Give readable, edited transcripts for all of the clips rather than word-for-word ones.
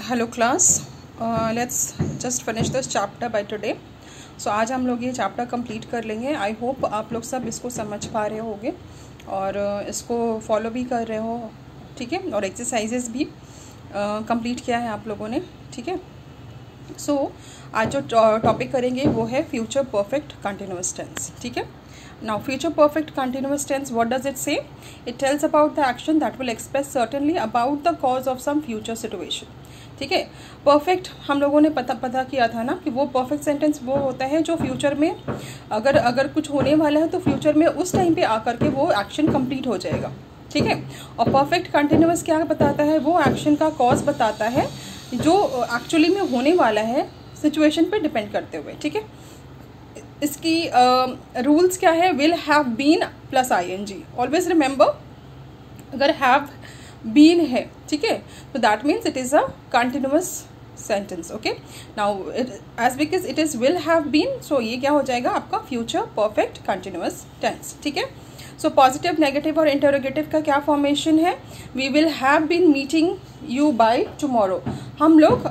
Hello class, let's just finish this chapter by today. So आज हम लोग ये चैप्टर कंप्लीट कर लेंगे। आई होप आप लोग सब इसको समझ पा रहे होगे और इसको फॉलो भी कर रहे हो, ठीक है। और एक्सरसाइजेस भी कंप्लीट किया है आप लोगों ने, ठीक है। सो आज जो टॉपिक करेंगे वो है फ्यूचर परफेक्ट कंटिन्यूअस टेंस, ठीक है। Now future perfect continuous tense, what does it say? It tells about the action that will express certainly about the cause of some future situation, ठीक है। परफेक्ट हम लोगों ने पता किया था ना कि वो परफेक्ट सेंटेंस वो होता है जो फ्यूचर में अगर कुछ होने वाला है तो फ्यूचर में उस टाइम पे आकर के वो एक्शन कंप्लीट हो जाएगा, ठीक है। और परफेक्ट कंटिन्यूअस क्या बताता है? वो एक्शन का कॉज बताता है जो एक्चुअली में होने वाला है सिचुएशन पे डिपेंड करते हुए, ठीक है। इसकी रूल्स क्या है? Will have been plus ING। Always remember, अगर हैव बीन है, ठीक है, तो that means it is a continuous sentence, okay. Now as because it is will have been, so ये क्या हो जाएगा आपका फ्यूचर परफेक्ट कंटिन्यूअस टेंस, ठीक है। सो पॉजिटिव, नेगेटिव और इंटरोगेटिव का क्या फॉर्मेशन है? We will have been meeting you by tomorrow. हम लोग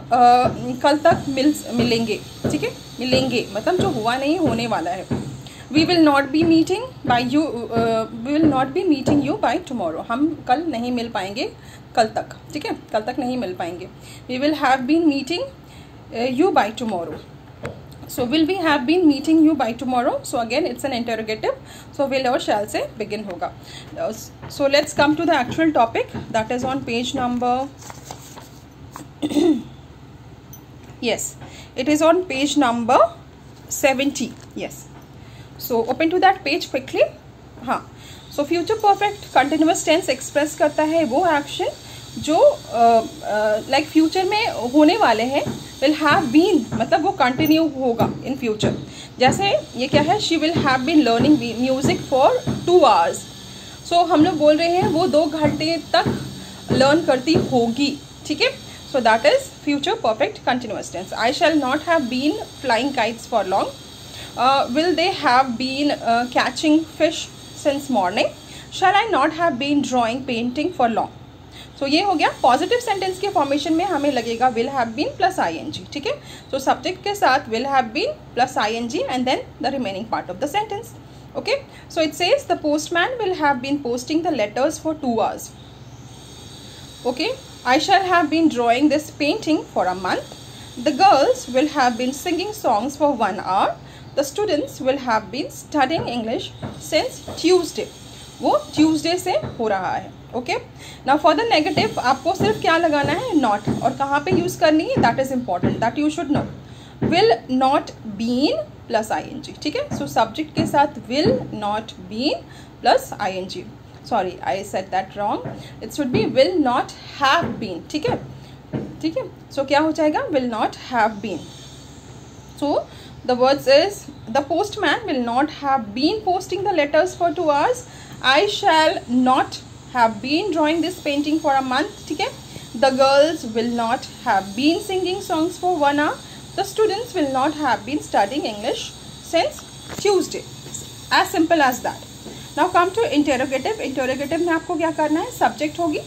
कल तक मिलेंगे, ठीक है। मिलेंगे मतलब जो हुआ नहीं, होने वाला है। We will not be meeting by you, we will not be meeting you by tomorrow. हम कल नहीं मिल पाएंगे, कल तक, ठीक है, कल तक नहीं मिल पाएंगे। We will have been meeting you by tomorrow. So will we have been meeting you by tomorrow? So again it's an interrogative, so will or shall से begin होगा। So let's come to the actual topic that is on page number yes, it is on page number 70, yes। So open to that page quickly। हाँ, so future perfect continuous tense express करता है वो action जो like future में होने वाले हैं। Will have been मतलब वो कंटिन्यू होगा इन फ्यूचर। जैसे ये क्या है? She will have been learning music for 2 hours। So हम लोग बोल रहे हैं वो 2 घंटे तक लर्न करती होगी, ठीक है। So that is future perfect continuous tense. I shall not have been flying kites for long. Will they have been catching fish since morning. Shall I not have been drawing painting for long. तो ये हो गया positive sentence के formation में हमें लगेगा will have been plus ING, ठीक है। तो सब्जेक्ट के साथ will have been plus ING and then the remaining part of the sentence, okay. So it says the postman will have been posting the letters for 2 hours, okay. I shall have been drawing this painting for a month. The girls will have been singing songs for 1 hour। The students will have been studying English since Tuesday. वो Tuesday से हो रहा है, okay. Now for the negative आपको सिर्फ क्या लगाना है? नॉट। और कहाँ पे यूज़ करनी है? That is important, that you should know. Will not been plus ING, ठीक है। सो सब्जेक्ट के साथ will not been plus ING। Sorry, I said that wrong. It should be will not have been, ठीक है, ठीक है। So क्या हो जाएगा? Will not have been. So the words is the postman will not have been posting the letters for 2 hours. I shall not have been drawing this painting for a month, ठीक है। The girls will not have been singing songs for 1 hour. The students will not have been studying English since Tuesday. As simple as that. Now come to interrogative. Interrogative में आपको क्या करना है? Subject होगी,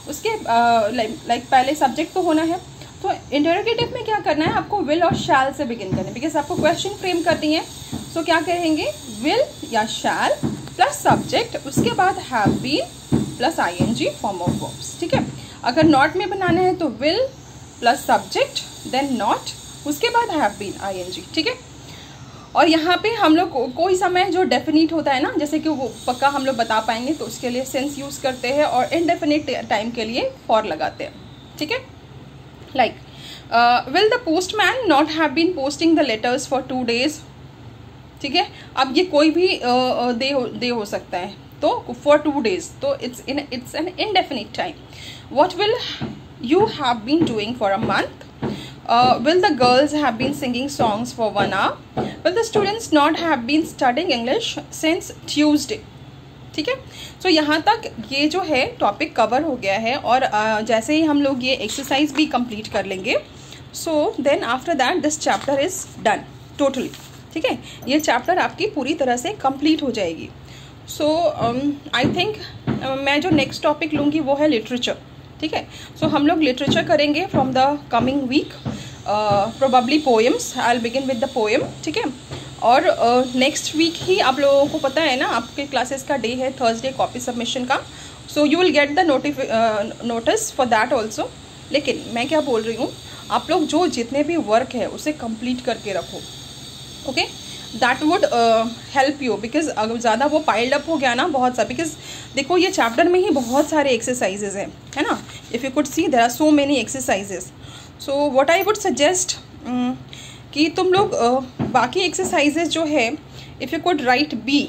उसके like पहले subject तो होना है। तो इंटरोगेटिव में क्या करना है? आपको विल और शैल से बिगिन करना है, बिकॉज आपको क्वेश्चन फ्रेम करनी है। सो क्या कहेंगे? विल या शैल प्लस सब्जेक्ट, उसके बाद have been plus ING form of verbs, ठीक है। अगर नॉट में बनाना है तो will plus subject then not, उसके बाद हैव बीन ING, ठीक है। और यहाँ पे हम लोग कोई समय जो डेफिनिट होता है ना, जैसे कि वो पक्का हम लोग बता पाएंगे, तो उसके लिए सेंस यूज़ करते हैं और इनडेफिनिट टाइम के लिए फॉर लगाते हैं, ठीक है। Like will the postman not have been posting the letters for 2 days, ठीक है। अब ये कोई भी डे हो सकता है, तो फॉर 2 days, तो it's an indefinite time. What will you have been doing for a month? Will the girls have been singing songs for 1 hour? Will the students not have been studying English since Tuesday, ठीक है। सो यहाँ तक ये जो है topic cover हो गया है। और जैसे ही हम लोग ये एक्सरसाइज भी कंप्लीट कर लेंगे, so then after that this chapter is done totally, ठीक है। ये चैप्टर आपकी पूरी तरह से कंप्लीट हो जाएगी। सो आई थिंक मैं जो नेक्स्ट टॉपिक लूँगी वो है लिटरेचर, ठीक है। सो हम लोग लिटरेचर करेंगे from the coming week, probably poems, I will begin with the poem, ठीक है। और नेक्स्ट वीक ही आप लोगों को पता है ना, आपके क्लासेस का डे है थर्सडे कॉपी सबमिशन का, so you will get the notice for that also. लेकिन मैं क्या बोल रही हूँ, आप लोग जो जितने भी वर्क है उसे कंप्लीट करके रखो, okay, that would help you, because अगर ज़्यादा वो पाइल्ड अप हो गया ना बहुत सा, बिकॉज देखो ये चैप्टर में ही बहुत सारे एक्सरसाइजेज हैं, है ना, if you could see there are so many exercises. So what I would suggest कि तुम लोग बाकी एक्सरसाइजेज जो है, if you could write B,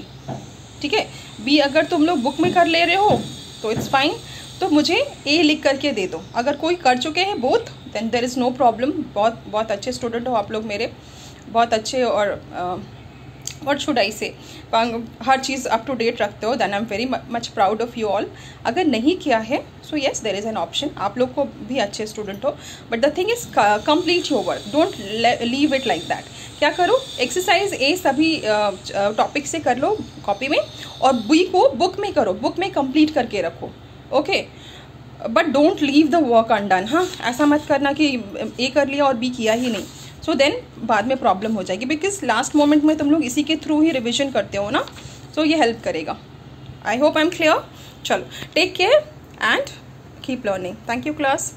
ठीक है, बी अगर तुम लोग बुक में कर ले रहे हो तो इट्स फाइन, तो मुझे ए लिख करके दे दो। अगर कोई कर चुके हैं both, then there is no problem. बहुत अच्छे स्टूडेंट हो आप लोग मेरे, बहुत अच्छे, और व्हाट शुड आई से, हर चीज़ अप टू डेट रखते हो, then I am very much proud of you all. अगर नहीं किया है so yes there is an option, आप लोग को भी अच्छे स्टूडेंट हो, but the thing is complete your work, don't leave it like that. क्या करो, एक्सरसाइज ए सभी टॉपिक से कर लो कॉपी में, और बी को बुक में करो, बुक में कंप्लीट करके रखो, okay, but don't leave the work undone. हाँ, ऐसा मत करना कि ए कर लिया और बी किया ही नहीं, सो देन बाद में प्रॉब्लम हो जाएगी, बिकॉज लास्ट मोमेंट में तुम लोग इसी के थ्रू ही रिविजन करते हो ना, सो ये हेल्प करेगा। I hope I am clear. चलो, take care and keep learning. Thank you class.